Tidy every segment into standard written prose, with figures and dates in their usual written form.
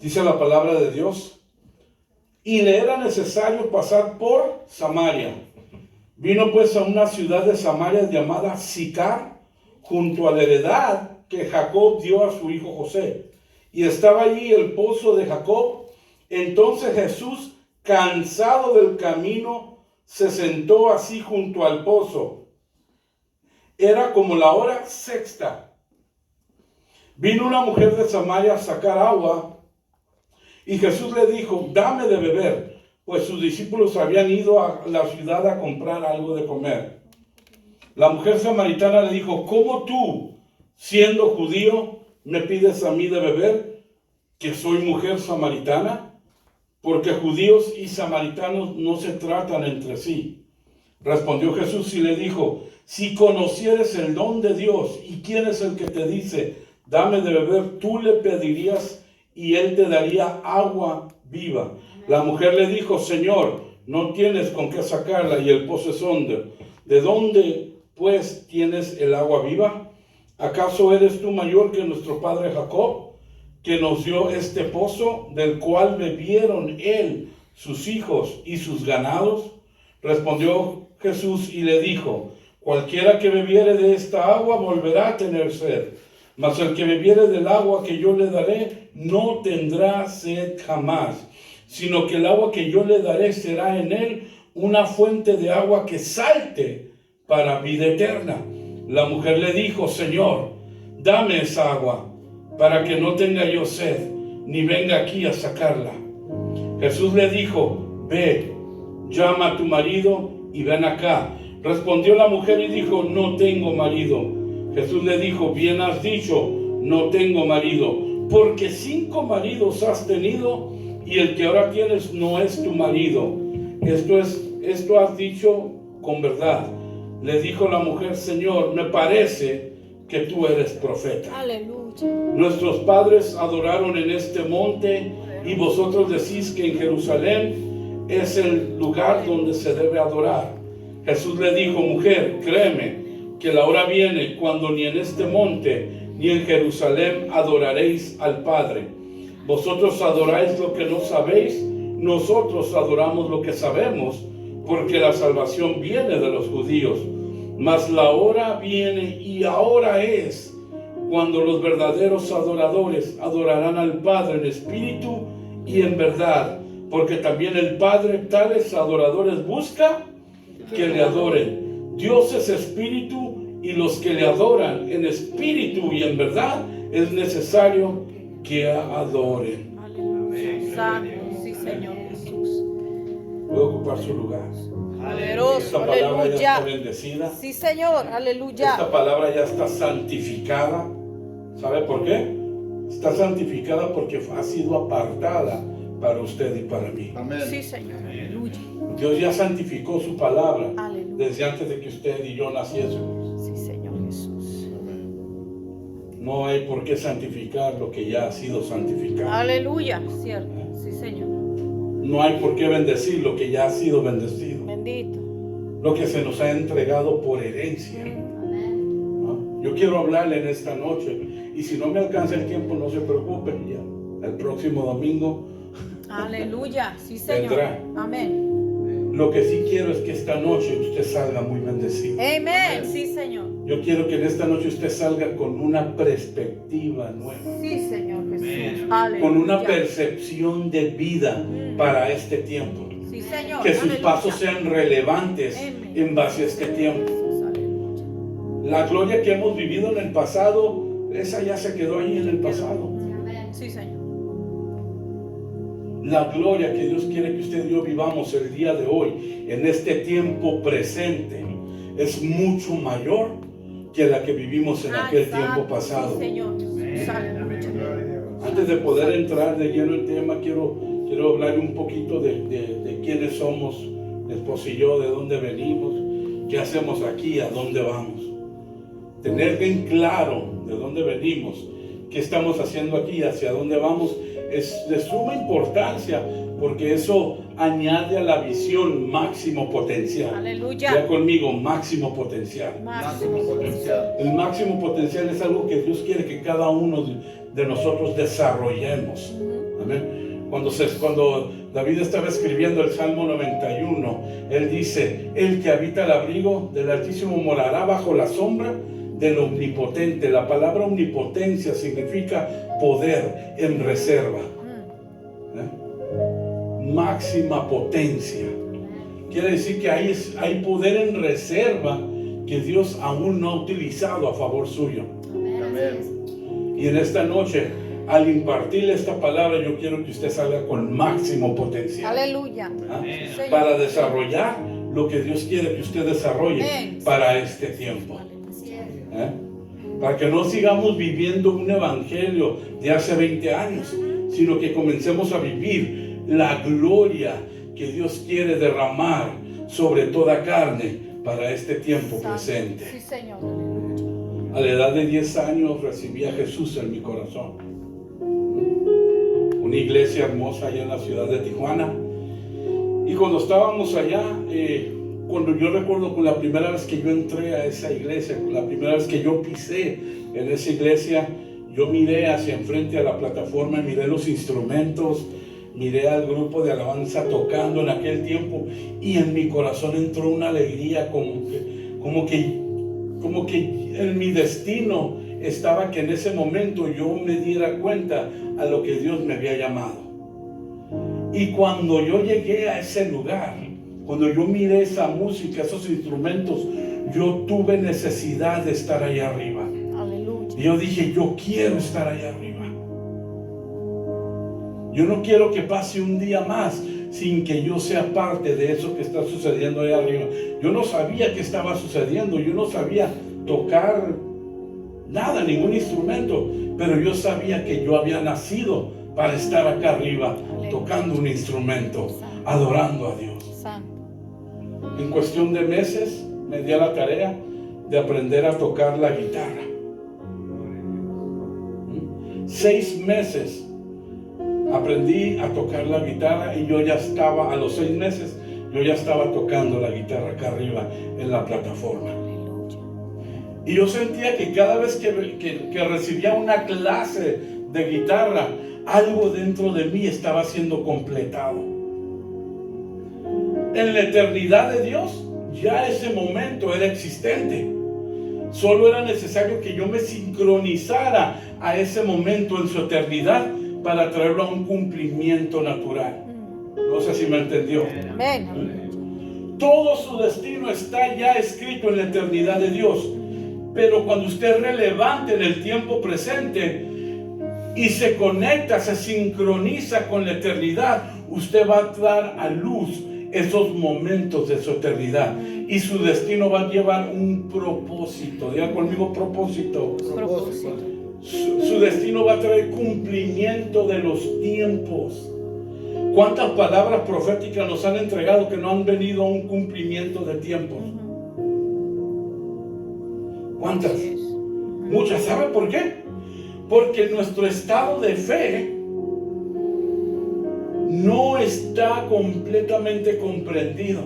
Dice la palabra de Dios. Y le era necesario pasar por Samaria. Vino pues a una ciudad de Samaria llamada Sicar, junto a la heredad que Jacob dio a su hijo José. Y estaba allí el pozo de Jacob. Entonces Jesús, cansado del camino, se sentó así junto al pozo. Era como la hora sexta. Vino una mujer de Samaria a sacar agua, y Jesús le dijo: dame de beber, pues sus discípulos habían ido a la ciudad a comprar algo de comer. La mujer samaritana le dijo: ¿cómo tú, siendo judío, me pides a mí de beber, que soy mujer samaritana? Porque judíos y samaritanos no se tratan entre sí. Respondió Jesús y le dijo: si conocieres el don de Dios y quién es el que te dice, dame de beber, tú le pedirías y él te daría agua viva. La mujer le dijo: Señor, no tienes con qué sacarla y el pozo es hondo. ¿De dónde pues tienes el agua viva? ¿Acaso eres tú mayor que nuestro padre Jacob, que nos dio este pozo, del cual bebieron él, sus hijos y sus ganados? Respondió Jesús y le dijo: cualquiera que bebiere de esta agua volverá a tener sed, mas el que bebiere del agua que yo le daré no tendrá sed jamás, sino que el agua que yo le daré será en él una fuente de agua que salte para vida eterna. La mujer le dijo: Señor, dame esa agua, para que no tenga yo sed, ni venga aquí a sacarla. Jesús le dijo: ve, llama a tu marido y ven acá. Respondió la mujer y dijo: no tengo marido. Jesús le dijo: bien has dicho, no tengo marido, porque 5 maridos has tenido, y el que ahora tienes no es tu marido. Esto has dicho con verdad. Le dijo la mujer: Señor, me parece que tú eres profeta. Aleluya. Nuestros padres adoraron en este monte, y vosotros decís que en Jerusalén es el lugar donde se debe adorar. Jesús le dijo: mujer, créeme que la hora viene cuando ni en este monte ni en Jerusalén adoraréis al Padre. Vosotros adoráis lo que no sabéis, nosotros adoramos lo que sabemos, porque la salvación viene de los judíos. Mas la hora viene, y ahora es, cuando los verdaderos adoradores adorarán al Padre en espíritu y en verdad, porque también el Padre tales adoradores busca que le adoren. Dios es espíritu, y los que le adoran en espíritu y en verdad es necesario que adoren. Aleluya. Santo, sí, Señor Jesús. Puede ocupar su lugar. Poderoso, Esta palabra aleluya. ya está bendecida. Sí, Señor, aleluya. Esta palabra ya está santificada. ¿Sabe por qué? Está santificada porque ha sido apartada para usted y para mí. Amén. Sí, Señor, aleluya. Dios ya santificó su palabra Aleluya. desde antes de que usted y yo naciésemos. Sí, Señor Jesús. No hay por qué santificar lo que ya ha sido santificado. Aleluya, cierto. Sí, Señor. No hay por qué bendecir lo que ya ha sido bendecido. Bendito. Lo que se nos ha entregado por herencia. ¿No? Yo quiero hablarle en esta noche, y si no me alcanza el tiempo, no se preocupen, ya el próximo domingo Aleluya, sí, Señor. vendrá. Amén. Lo que sí quiero es que esta noche usted salga muy bendecido. Amén, sí, Señor. Yo quiero que en esta noche usted salga con una perspectiva nueva, Sí, Señor Jesús. Aleluya. con una percepción de vida para este tiempo. Sí, Señor. Que sus Aleluya. pasos sean relevantes Amén. en base a este tiempo. Aleluya. La gloria que hemos vivido en el pasado, esa ya se quedó ahí en el pasado. Sí, Señor. La gloria que Dios quiere que usted y yo vivamos el día de hoy, en este tiempo presente, es mucho mayor que la que vivimos en aquel tiempo pasado. Sí, Señor. Aleluya. Antes de poder entrar de lleno en el tema, quiero hablar un poquito de quiénes somos, mi esposo y yo, de dónde venimos, qué hacemos aquí, a dónde vamos. Tener bien claro de dónde venimos, qué estamos haciendo aquí, hacia dónde vamos, es de suma importancia, porque eso añade a la visión máximo potencial. Aleluya. Ya conmigo, máximo potencial. Máximo potencial. El máximo potencial es algo que Dios quiere que cada uno de nosotros desarrollemos. Amén. Cuando David estaba escribiendo el Salmo 91, él dice: el que habita el abrigo del Altísimo morará bajo la sombra del Omnipotente. La palabra omnipotencia significa poder en reserva, máxima potencia. Quiere decir que hay poder en reserva que Dios aún no ha utilizado a favor suyo. Amén. Y en esta noche, al impartirle esta palabra, yo quiero que usted salga con máximo potencial. Aleluya. ¿Ah? Sí, Señor. Para desarrollar lo que Dios quiere que usted desarrolle Amén. para este tiempo. Así es. ¿Eh? Para que no sigamos viviendo un evangelio de hace 20 años, sino que comencemos a vivir la gloria que Dios quiere derramar sobre toda carne para este tiempo presente. Sí, Señor. A la edad de 10 años recibí a Jesús en mi corazón. Una iglesia hermosa allá en la ciudad de Tijuana. Y cuando estábamos allá, cuando yo recuerdo con la primera vez que yo entré a esa iglesia, con la primera vez que yo pisé en esa iglesia, yo miré hacia enfrente a la plataforma, miré los instrumentos, miré al grupo de alabanza tocando en aquel tiempo, y en mi corazón entró una alegría como que en mi destino estaba que en ese momento yo me diera cuenta a lo que Dios me había llamado. Y cuando yo llegué a ese lugar, cuando yo miré esa música, esos instrumentos, yo tuve necesidad de estar allá arriba. Aleluya. Y yo dije: yo quiero estar allá arriba. Yo no quiero que pase un día más sin que yo sea parte de eso que está sucediendo allá arriba. Yo no sabía qué estaba sucediendo, yo no sabía tocar nada, ningún instrumento, pero yo sabía que yo había nacido para estar acá arriba, tocando un instrumento, adorando a Dios. Santo. En cuestión de meses me di a la tarea de aprender a tocar la guitarra. 6 meses aprendí a tocar la guitarra, y yo ya estaba, a los 6 meses, yo ya estaba tocando la guitarra acá arriba en la plataforma. Aleluya. Y yo sentía que cada vez que recibía una clase de guitarra, algo dentro de mí estaba siendo completado. En la eternidad de Dios, ya ese momento era existente. Solo era necesario que yo me sincronizara a ese momento en su eternidad para traerlo a un cumplimiento natural. No sé si me entendió. Amén. Todo su destino está ya escrito en la eternidad de Dios. Pero cuando usted es relevante en el tiempo presente y se conecta, se sincroniza con la eternidad, usted va a dar a luz esos momentos de su eternidad, y su destino va a llevar un propósito. Diga conmigo: propósito. Propósito. Su destino va a traer cumplimiento de los tiempos. ¿Cuántas palabras proféticas nos han entregado que no han venido a un cumplimiento de tiempos? ¿Cuántas? Muchas. ¿Sabe por qué? Porque nuestro estado de fe no está completamente comprendido.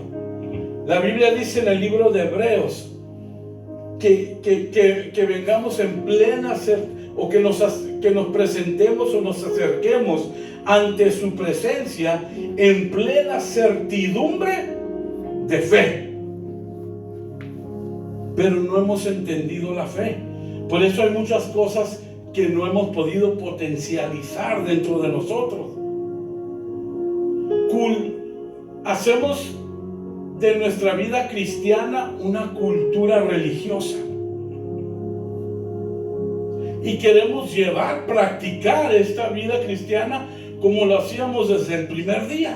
La Biblia dice en el libro de Hebreos que vengamos en plena o que nos presentemos o nos acerquemos ante su presencia en plena certidumbre de fe. Pero no hemos entendido la fe. Por eso hay muchas cosas que no hemos podido potencializar dentro de nosotros. Hacemos de nuestra vida cristiana una cultura religiosa, y queremos practicar esta vida cristiana como lo hacíamos desde el primer día.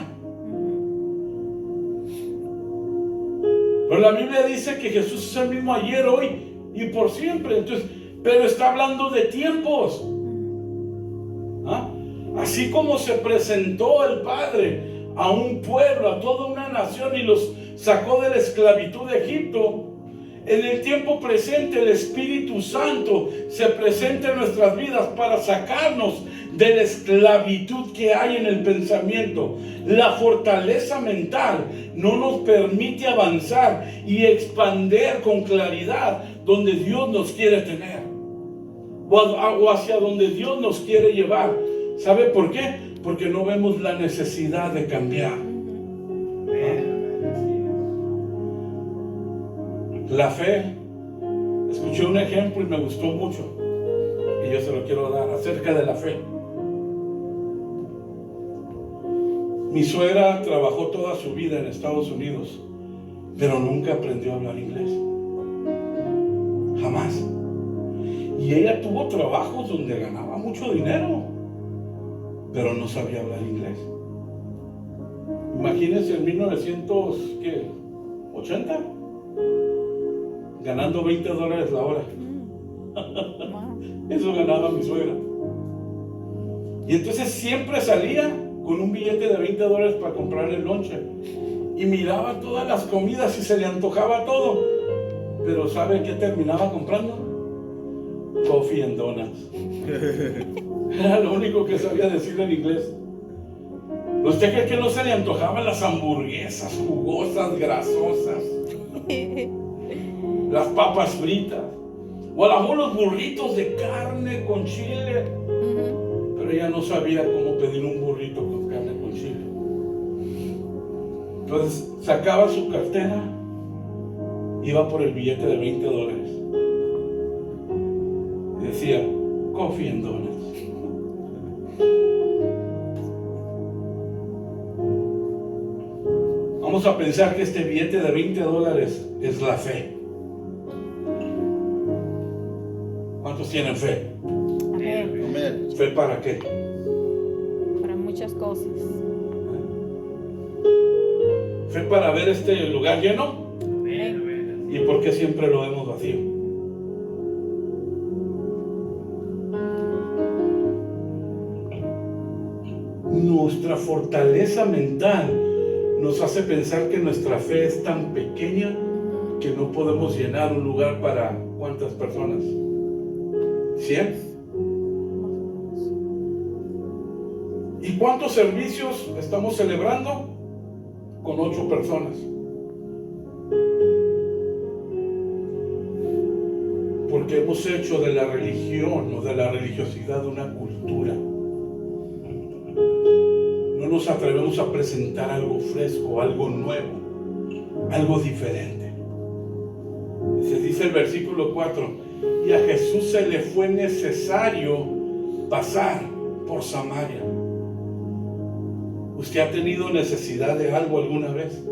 Pero la Biblia dice que Jesús es el mismo ayer, hoy y por siempre. Entonces, pero está hablando de tiempos. ¿Ah? Así como se presentó el Padre a un pueblo, a toda una nación, y los sacó de la esclavitud de Egipto, en el tiempo presente el Espíritu Santo se presenta en nuestras vidas para sacarnos de la esclavitud que hay en el pensamiento. La fortaleza mental no nos permite avanzar y expandir con claridad donde Dios nos quiere tener, o hacia donde Dios nos quiere llevar. ¿Sabe por qué? porque no vemos la necesidad de cambiar. La fe, escuché un ejemplo y me gustó mucho, y yo se lo quiero dar acerca de la fe. Mi suegra trabajó toda su vida en Estados Unidos, pero nunca aprendió a hablar inglés. Jamás. Y ella tuvo trabajos donde ganaba mucho dinero, pero no sabía hablar inglés. Imagínense en 1980, ganando $20 la hora. Eso ganaba mi suegra. Y entonces siempre salía con un billete de $20 para comprar el lonche. Y miraba todas las comidas y se le antojaba todo. Pero ¿sabe qué terminaba comprando? Coffee and donuts. Era lo único que sabía decir en inglés. ¿Usted cree que no se le antojaban las hamburguesas jugosas, grasosas? Las papas fritas. O a lo mejor los burritos de carne con chile. Pero ella no sabía cómo pedir un burrito con carne con chile. Entonces sacaba su cartera, iba por el billete de $20 y decía Coffee and Donuts. Vamos a pensar que este billete de $20 es la fe. ¿Cuántos tienen fe? Amén. ¿Fe para qué? Para muchas cosas. ¿Fe para ver este lugar lleno? Amén. ¿Y por qué siempre lo vemos vacío? Nuestra fortaleza mental nos hace pensar que nuestra fe es tan pequeña que no podemos llenar un lugar para ¿cuántas personas? ¿100? ¿Y cuántos servicios estamos celebrando? Con 8 personas. Porque hemos hecho de la religión o de la religiosidad una cultura. No nos atrevemos a presentar algo fresco, algo nuevo, algo diferente. Se dice el versículo 4, y a Jesús se le fue necesario pasar por Samaria. ¿Usted ha tenido necesidad de algo alguna vez?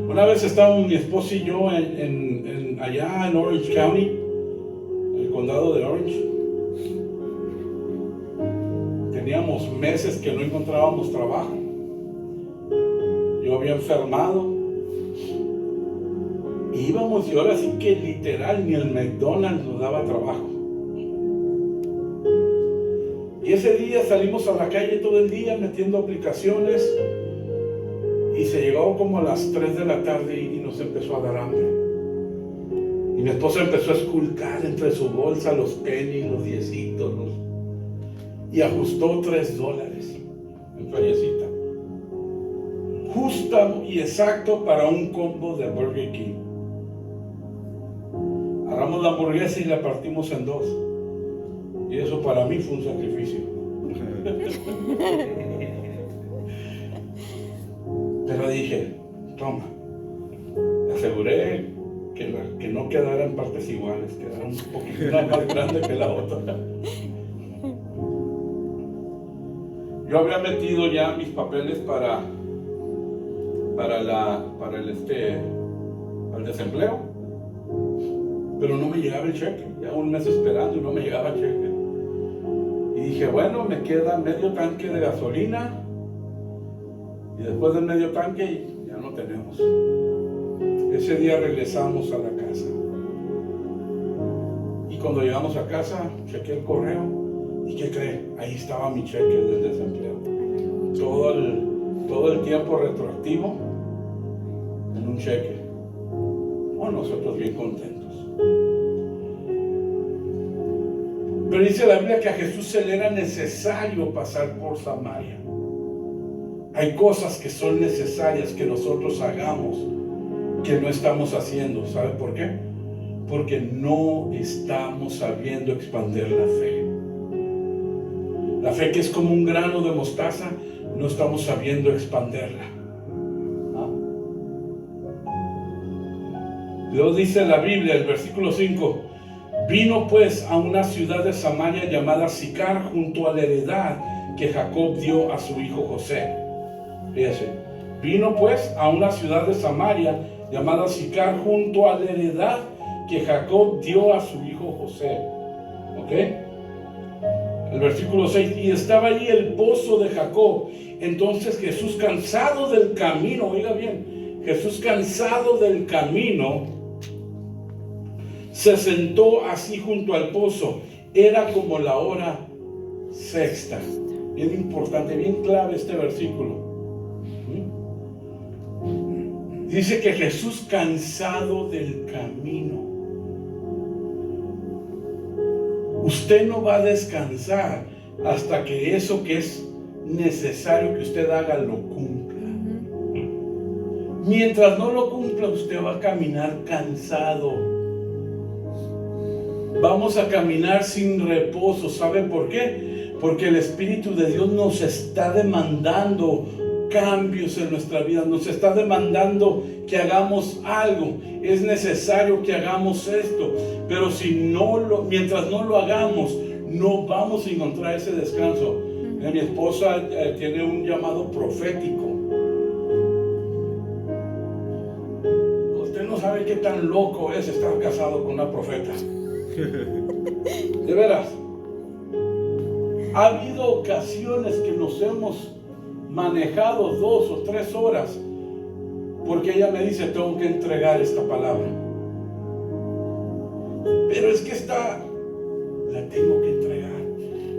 Una vez estábamos mi esposa y yo allá en Orange County, el condado de Orange. Teníamos meses que no encontrábamos trabajo. Yo había enfermado. Íbamos y ahora sí que literal ni el McDonald's nos daba trabajo. Y ese día salimos a la calle todo el día metiendo aplicaciones y se llegó como a las 3 de la tarde y nos empezó a dar hambre. Y mi esposa empezó a esculcar entre su bolsa los pennies, los diecitos, y ajustó $3 en fallecita. Justo y exacto para un combo de Burger King. Agarramos la hamburguesa y la partimos en 2. Y eso para mí fue un sacrificio. Pero dije, toma. Aseguré que no quedaran partes iguales, quedara un poquito más grande que la otra. Yo había metido ya mis papeles para el desempleo, pero no me llegaba el cheque. Ya un mes esperando y no me llegaba el cheque. Y dije, bueno, me queda medio tanque de gasolina y después del medio tanque ya no tenemos. Ese día regresamos a la casa y cuando llegamos a casa chequé el correo y ¿qué cree? Ahí estaba mi cheque del desempleo. Todo el tiempo retroactivo en un cheque. Bueno, nosotros bien contentos. Pero dice la Biblia que a Jesús se le era necesario pasar por Samaria. Hay cosas que son necesarias que nosotros hagamos que no estamos haciendo. ¿Sabe por qué? Porque no estamos sabiendo expandir la fe. La fe que es como un grano de mostaza, no estamos sabiendo expandirla. Luego dice la Biblia, el versículo 5, vino pues a una ciudad de Samaria llamada Sicar, junto a la heredad que Jacob dio a su hijo José. Fíjese, vino pues a una ciudad de Samaria llamada Sicar, junto a la heredad que Jacob dio a su hijo José. ¿Ok? El versículo 6, y estaba allí el pozo de Jacob. Entonces Jesús, cansado del camino, oiga bien, Jesús, cansado del camino, se sentó así junto al pozo. Era como la hora sexta. Bien importante, bien clave este versículo. Dice que Jesús, cansado del camino. Usted no va a descansar hasta que eso que es necesario que usted haga lo cumpla. Mientras no lo cumpla, usted va a caminar cansado. Vamos a caminar sin reposo. ¿Sabe por qué? Porque el Espíritu de Dios nos está demandando cambios en nuestra vida, nos está demandando que hagamos algo. Es necesario que hagamos esto, pero mientras no lo hagamos, no vamos a encontrar ese descanso. Mi esposa tiene un llamado profético. Usted no sabe qué tan loco es estar casado con una profeta. De veras, ha habido ocasiones que nos hemos manejado 2 o 3 horas porque ella me dice, tengo que entregar esta palabra, pero es que la tengo que entregar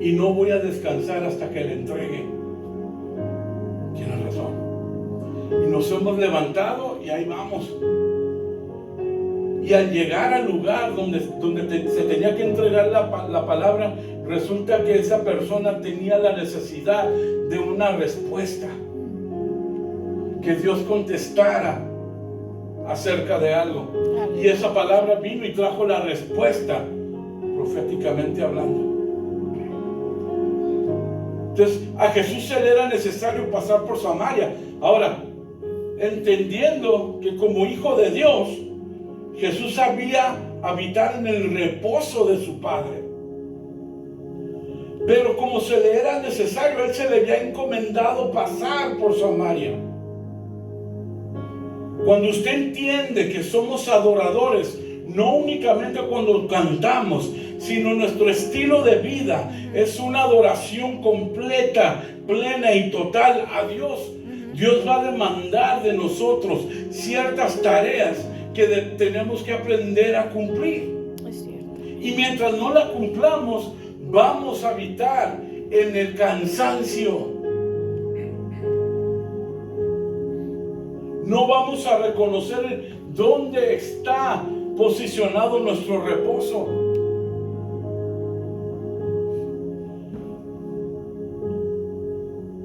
y no voy a descansar hasta que la entregue. Tiene razón. Y nos hemos levantado y ahí vamos. Y al llegar al lugar donde se tenía que entregar la palabra, resulta que esa persona tenía la necesidad de una respuesta. Que Dios contestara acerca de algo. Y esa palabra vino y trajo la respuesta, proféticamente hablando. Entonces, a Jesús se le era necesario pasar por Samaria. Ahora, entendiendo que como hijo de Dios, Jesús sabía habitar en el reposo de su Padre. Pero como se le era necesario, Él se le había encomendado pasar por Samaria. Cuando usted entiende que somos adoradores, no únicamente cuando cantamos, sino nuestro estilo de vida es una adoración completa, plena y total a Dios. Dios va a demandar de nosotros ciertas tareas que tenemos que aprender a cumplir. Y mientras no la cumplamos, vamos a habitar en el cansancio. No vamos a reconocer dónde está posicionado nuestro reposo.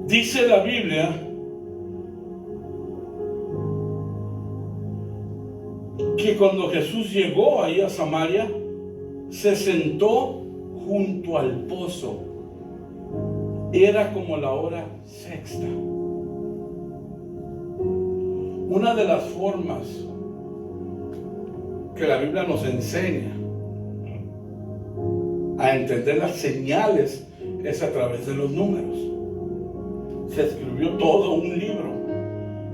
Dice la Biblia que cuando Jesús llegó ahí a Samaria, se sentó junto al pozo. Era como la hora sexta. Una de las formas que la Biblia nos enseña a entender las señales es a través de los números. Se escribió todo un libro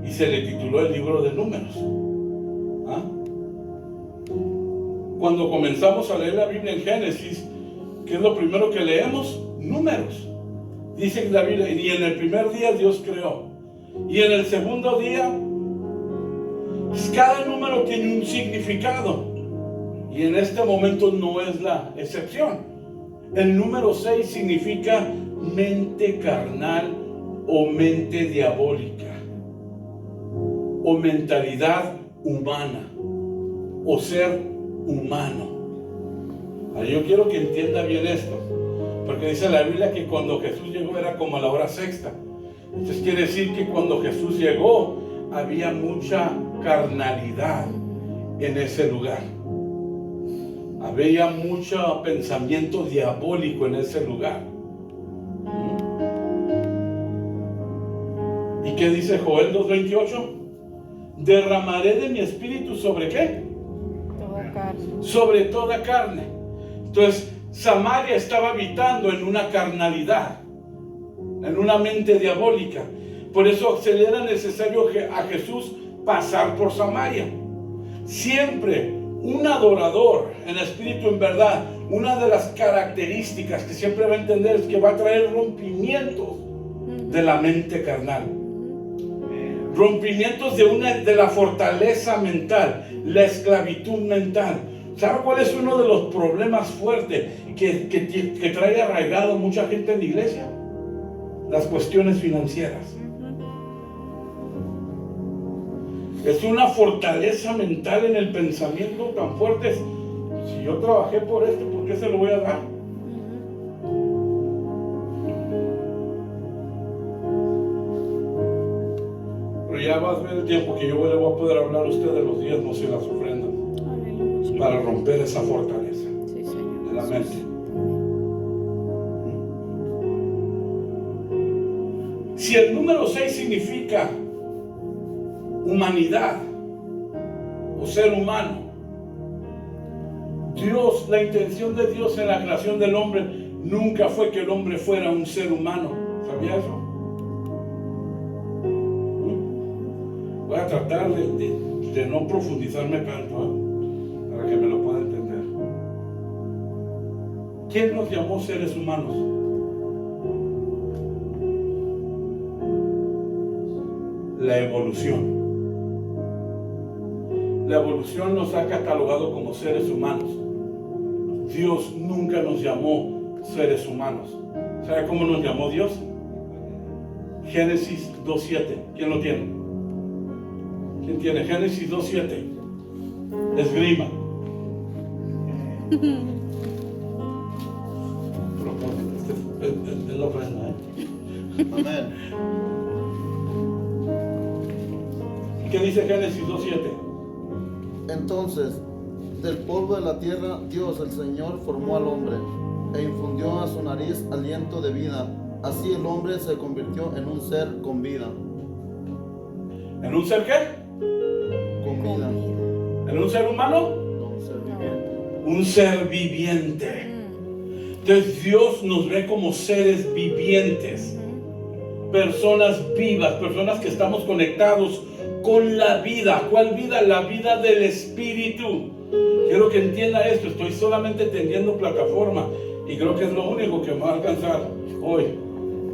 y se le tituló el libro de números. Cuando comenzamos a leer la Biblia en Génesis, ¿qué es lo primero que leemos? Números. Dice la Biblia, y en el primer día Dios creó, y en el segundo día, pues cada número tiene un significado, y en este momento no es la excepción. El número 6 significa mente carnal o mente diabólica, o mentalidad humana, o ser humano. Ahora, yo quiero que entienda bien esto, porque dice la Biblia que cuando Jesús llegó era como a la hora sexta. Entonces quiere decir que cuando Jesús llegó había mucha carnalidad en ese lugar. Había mucho pensamiento diabólico en ese lugar. ¿Y qué dice Joel 2:28? Derramaré de mi espíritu ¿sobre qué? Toda carne. Sobre toda carne. Entonces, Samaria estaba habitando en una carnalidad, en una mente diabólica. Por eso se le era necesario a Jesús pasar por Samaria. Siempre un adorador en espíritu, en verdad, una de las características que siempre va a entender es que va a traer rompimientos de la mente carnal. Rompimientos de la fortaleza mental, la esclavitud mental. ¿Sabe cuál es uno de los problemas fuertes que trae arraigado mucha gente en la iglesia? Las cuestiones financieras. Es una fortaleza mental en el pensamiento tan fuerte. Si yo trabajé por esto, ¿por qué se lo voy a dar? Pero ya va a ver el tiempo que yo le voy a poder hablar a usted de los diezmos y las ofrendas. Aleluya. Para romper esa fortaleza Sí, Señor. de la mente. Si el número 6 significa humanidad o ser humano, Dios, la intención de Dios en la creación del hombre nunca fue que el hombre fuera un ser humano. ¿Sabía eso? Voy a tratar de no profundizarme tanto, para que me lo pueda entender. ¿Quién nos llamó seres humanos? La evolución. La evolución nos ha catalogado como seres humanos. Dios nunca nos llamó seres humanos. ¿Sabe cómo nos llamó Dios? Génesis 2:7. ¿Quién lo tiene? ¿Quién tiene? Génesis 2:7. Esgrima. Es la ofrenda, Amén. ¿Qué dice Génesis 2:7? Entonces, del polvo de la tierra, Dios el Señor formó al hombre e infundió a su nariz aliento de vida. Así el hombre se convirtió en un ser con vida. ¿En un ser qué? Con vida. ¿En un ser humano? No, un ser viviente. Un ser viviente. Entonces Dios nos ve como seres vivientes, personas vivas, personas que estamos conectados con la vida. ¿Cuál vida? La vida del Espíritu. Quiero que entienda esto. Estoy solamente tendiendo plataforma y creo que es lo único que me va a alcanzar hoy.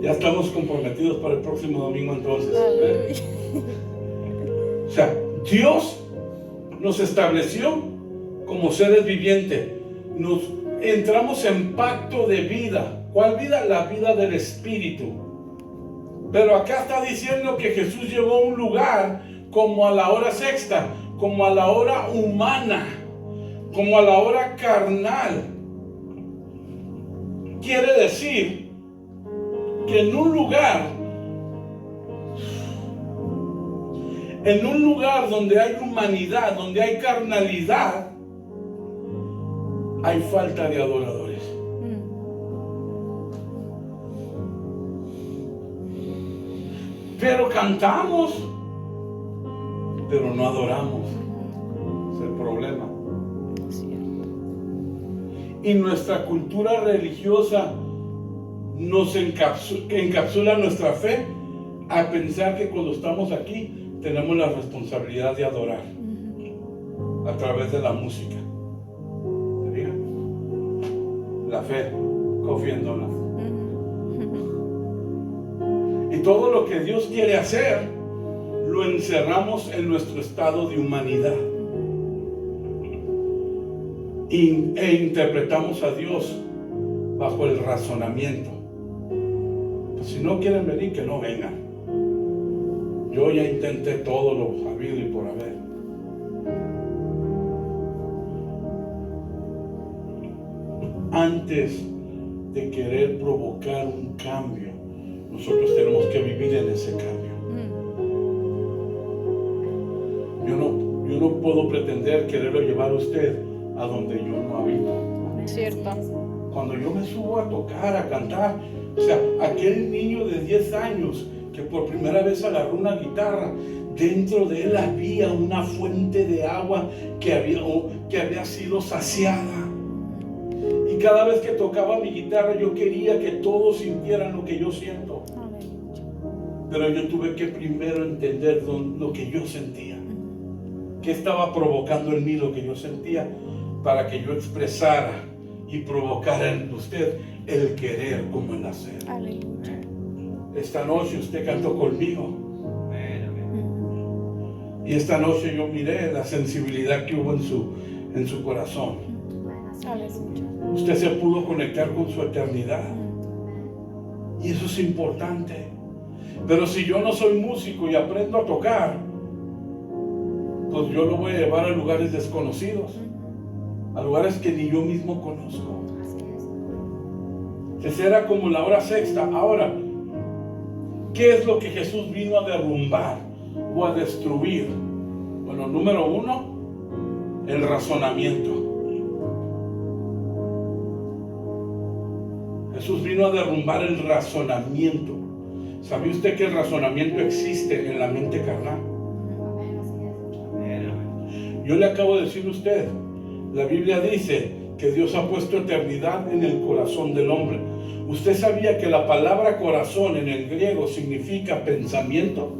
Ya estamos comprometidos para el próximo domingo entonces. O sea, Dios nos estableció como seres vivientes. Nos entramos en pacto de vida. ¿Cuál vida? La vida del Espíritu. Pero acá está diciendo que Jesús llegó a un lugar como a la hora sexta, como a la hora humana, como a la hora carnal. Quiere decir que en un lugar donde hay humanidad, donde hay carnalidad, hay falta de adoradores. Pero cantamos, pero no adoramos. Es el problema. Y nuestra cultura religiosa nos encapsula nuestra fe a pensar que cuando estamos aquí tenemos la responsabilidad de adorar a través de la música. ¿Se fijan? La fe, confiándonos. Y todo lo que Dios quiere hacer lo encerramos en nuestro estado de humanidad e interpretamos a Dios bajo el razonamiento. Pues si no quieren venir, que no vengan. Yo ya intenté todo lo habido y por haber. Antes de querer provocar un cambio, nosotros tenemos que vivir en ese cambio. Yo no puedo pretender quererlo llevar a usted a donde yo no habito. Cierto. Cuando yo me subo a tocar, a cantar, o sea, aquel niño de 10 años que por primera vez agarró una guitarra, dentro de él había una fuente de agua que había sido saciada. Y cada vez que tocaba mi guitarra, yo quería que todos sintieran lo que yo siento. Pero yo tuve que primero entender lo que yo sentía. ¿Qué estaba provocando en mí lo que yo sentía? Para que yo expresara y provocara en usted el querer como el hacer. Aleluya. Esta noche usted cantó conmigo. Y esta noche yo miré la sensibilidad que hubo en su corazón. Aleluya. Usted se pudo conectar con su eternidad. Y eso es importante. Pero si yo no soy músico y aprendo a tocar, pues yo lo voy a llevar a lugares desconocidos, a lugares que ni yo mismo conozco. Que será como la hora sexta. Ahora, ¿qué es lo que Jesús vino a derrumbar o a destruir? Bueno, número uno, el razonamiento. Jesús vino a derrumbar el razonamiento. ¿Sabía usted que el razonamiento existe en la mente carnal? Yo le acabo de decir a usted, la Biblia dice que Dios ha puesto eternidad en el corazón del hombre. ¿Usted sabía que la palabra corazón en el griego significa pensamiento?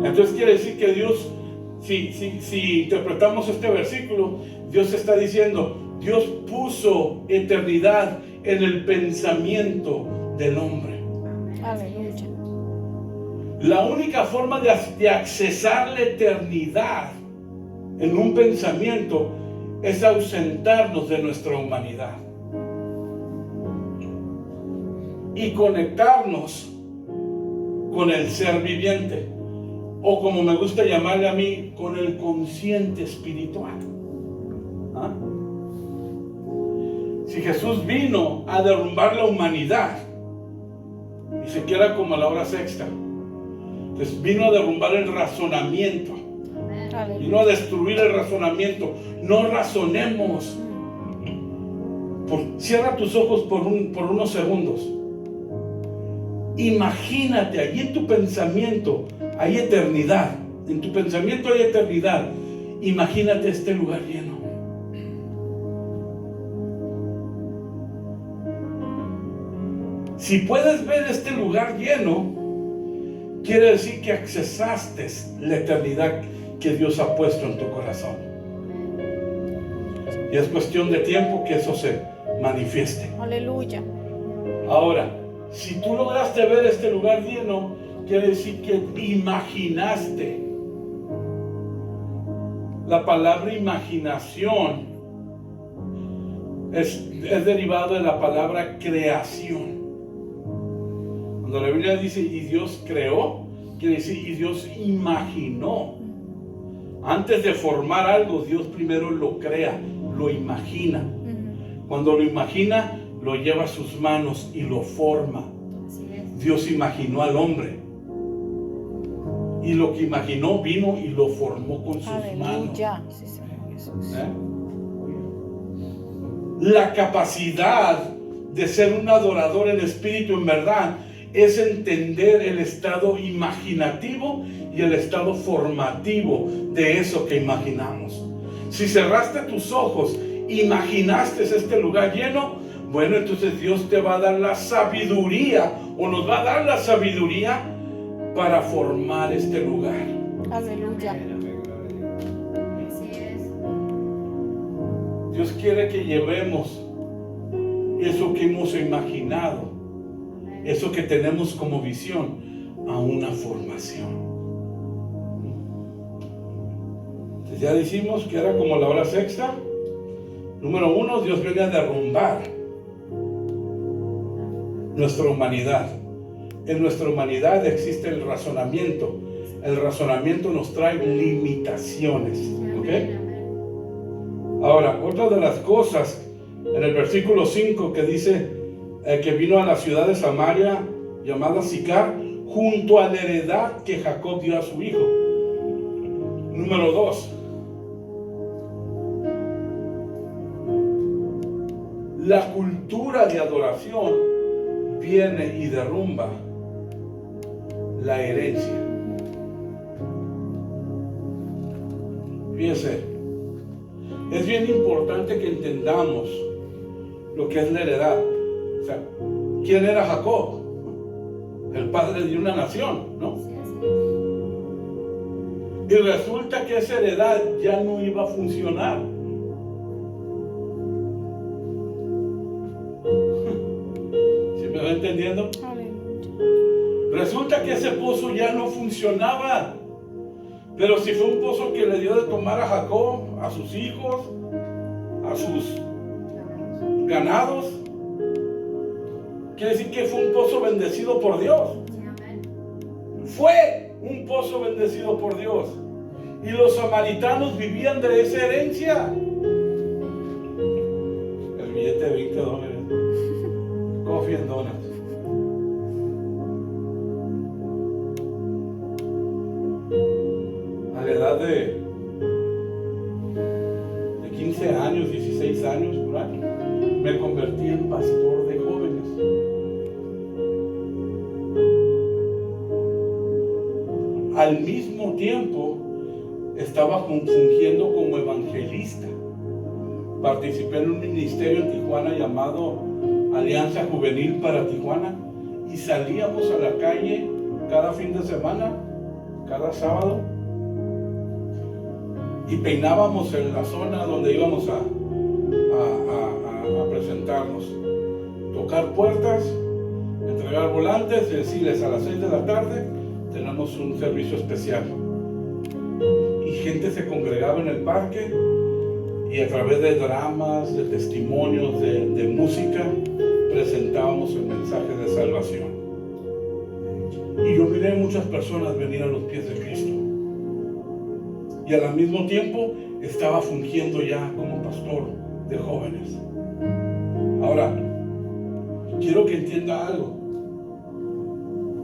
Entonces quiere decir que Dios, si interpretamos este versículo, Dios está diciendo, Dios puso eternidad en el pensamiento del hombre. Aleluya. La única forma de accesar la eternidad en un pensamiento es ausentarnos de nuestra humanidad y conectarnos con el ser viviente, o como me gusta llamarle a mí, con el consciente espiritual. ¿Ah? Si Jesús vino a derrumbar la humanidad, ni siquiera como a la hora sexta, pues vino a derrumbar el razonamiento, vino a destruir el razonamiento. No razonemos. Cierra tus ojos por unos segundos. Imagínate, allí en tu pensamiento hay eternidad. En tu pensamiento hay eternidad. Imagínate este lugar lleno. Si puedes ver este lugar lleno, quiere decir que accesaste la eternidad que Dios ha puesto en tu corazón. Y es cuestión de tiempo que eso se manifieste. Aleluya. Ahora, si tú lograste ver este lugar lleno, quiere decir que imaginaste. La palabra imaginación es derivado de la palabra creación. Cuando la Biblia dice y Dios creó, quiere decir y Dios imaginó. Antes de formar algo, Dios primero lo crea, lo imagina. Cuando lo imagina, lo lleva a sus manos y lo forma. Dios imaginó al hombre. Y lo que imaginó vino y lo formó con sus manos. Sí, Señor Jesús. La capacidad de ser un adorador en espíritu, en verdad, es entender el estado imaginativo y el estado formativo de eso que imaginamos. Si cerraste tus ojos, imaginaste este lugar lleno, bueno, entonces Dios te va a dar la sabiduría, o nos va a dar la sabiduría para formar este lugar. Aleluya. Dios quiere que llevemos eso que hemos imaginado, eso que tenemos como visión, a una formación. Entonces ya dijimos que era como la hora sexta. Número uno, Dios viene a derrumbar nuestra humanidad. En nuestra humanidad existe el razonamiento. El razonamiento nos trae limitaciones. ¿Ok? Ahora, otra de las cosas en el versículo 5 que dice que vino a la ciudad de Samaria llamada Sicar, junto a la heredad que Jacob dio a su hijo. Número 2, La cultura de adoración viene y derrumba la herencia. Fíjense, es bien importante que entendamos lo que es la heredad. O sea, ¿quién era Jacob? El padre de una nación, ¿no? Y resulta que esa heredad ya no iba a funcionar. ¿Sí me va entendiendo? Resulta que ese pozo ya no funcionaba. Pero si fue un pozo que le dio de tomar a Jacob, a sus hijos, a sus ganados, quiere decir que fue un pozo bendecido por Dios. Fue un pozo bendecido por Dios. Y los samaritanos vivían de esa herencia. El billete de $20. Coffee and donuts. A la edad de 15 años, 16 años, por ahí, me convertí en pastor de jóvenes. Al mismo tiempo, estaba fungiendo como evangelista. Participé en un ministerio en Tijuana llamado Alianza Juvenil para Tijuana y salíamos a la calle cada fin de semana, cada sábado, y peinábamos en la zona donde íbamos a presentarnos, tocar puertas, entregar volantes, decirles a las 6 de la tarde tenemos un servicio especial. Y gente se congregaba en el parque y a través de dramas, de testimonios, de música, presentábamos el mensaje de salvación. Y yo miré muchas personas venir a los pies de Cristo. Y al mismo tiempo estaba fungiendo ya como pastor de jóvenes. Ahora, quiero que entienda algo.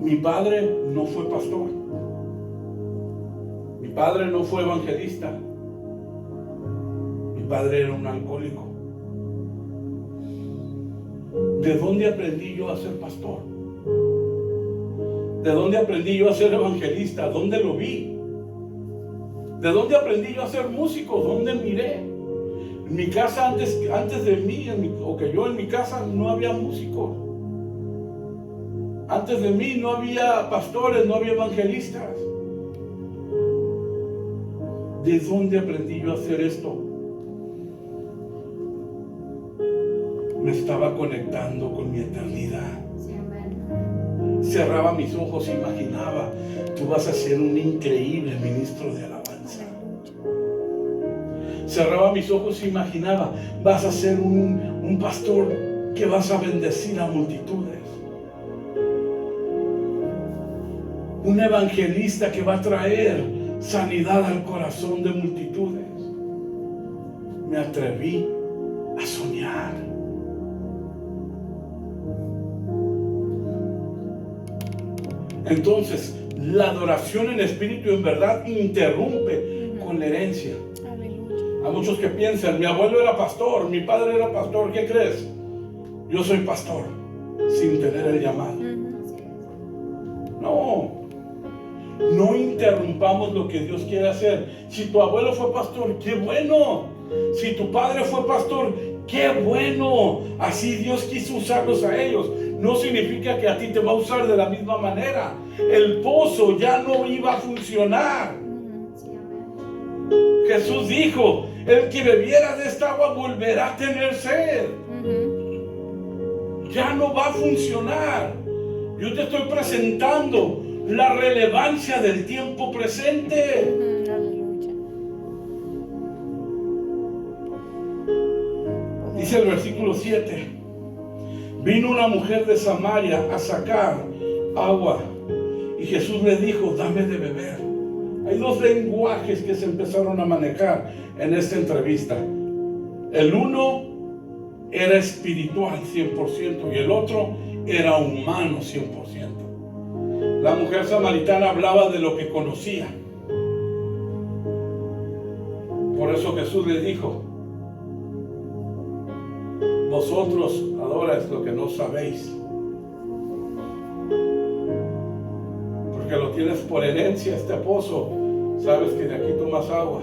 Mi padre no fue pastor. Mi padre no fue evangelista. Mi padre era un alcohólico. ¿De dónde aprendí yo a ser pastor? ¿De dónde aprendí yo a ser evangelista? ¿Dónde lo vi? ¿De dónde aprendí yo a ser músico? ¿Dónde miré? En mi casa, antes de mí, en mi casa no había músicos. Antes de mí no había pastores, no había evangelistas. ¿De dónde aprendí yo a hacer esto? Me estaba conectando con mi eternidad. Cerraba mis ojos y imaginaba, tú vas a ser un increíble ministro de alabanza. Cerraba mis ojos y imaginaba, vas a ser un pastor que vas a bendecir a multitudes. Un evangelista que va a traer sanidad al corazón de multitudes. Me atreví a soñar. Entonces, la adoración en espíritu y en verdad interrumpe con la herencia. A muchos que piensan, mi abuelo era pastor, mi padre era pastor, ¿qué crees? Yo soy pastor, sin tener el llamado. No interrumpamos lo que Dios quiere hacer. Si tu abuelo fue pastor, ¡qué bueno! Si tu padre fue pastor, ¡qué bueno! Así Dios quiso usarlos a ellos. No significa que a ti te va a usar de la misma manera. El pozo ya no iba a funcionar. Jesús dijo, el que bebiera de esta agua volverá a tener sed. Ya no va a funcionar. Yo te estoy presentando la relevancia del tiempo presente. Dice el versículo 7: vino una mujer de Samaria a sacar agua y Jesús le dijo, dame de beber. Hay dos lenguajes que se empezaron a manejar en esta entrevista. El uno era espiritual 100% y el otro era humano 100%. La mujer samaritana hablaba de lo que conocía. Por eso Jesús le dijo, vosotros ahora es lo que no sabéis. Porque lo tienes por herencia este pozo. Sabes que de aquí tomas agua.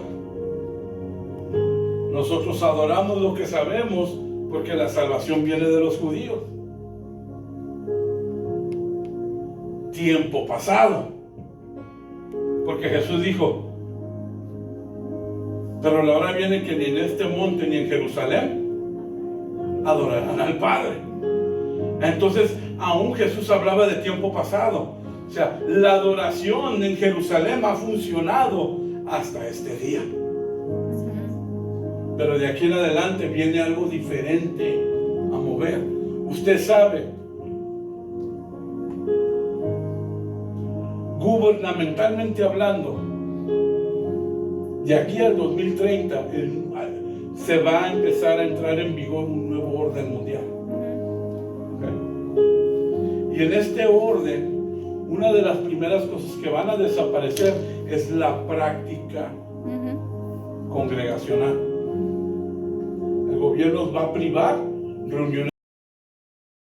Nosotros adoramos lo que sabemos porque la salvación viene de los judíos. Tiempo pasado. Porque Jesús dijo, pero la hora viene que ni en este monte ni en Jerusalén adorarán al Padre. Entonces, aún Jesús hablaba de tiempo pasado. O sea, la adoración en Jerusalén ha funcionado hasta este día. Pero de aquí en adelante viene algo diferente a mover. Usted sabe, gubernamentalmente hablando, de aquí al 2030 se va a empezar a entrar en vigor un nuevo orden mundial. ¿Okay? Y en este orden, una de las primeras cosas que van a desaparecer es la práctica congregacional. El gobierno va a privar reuniones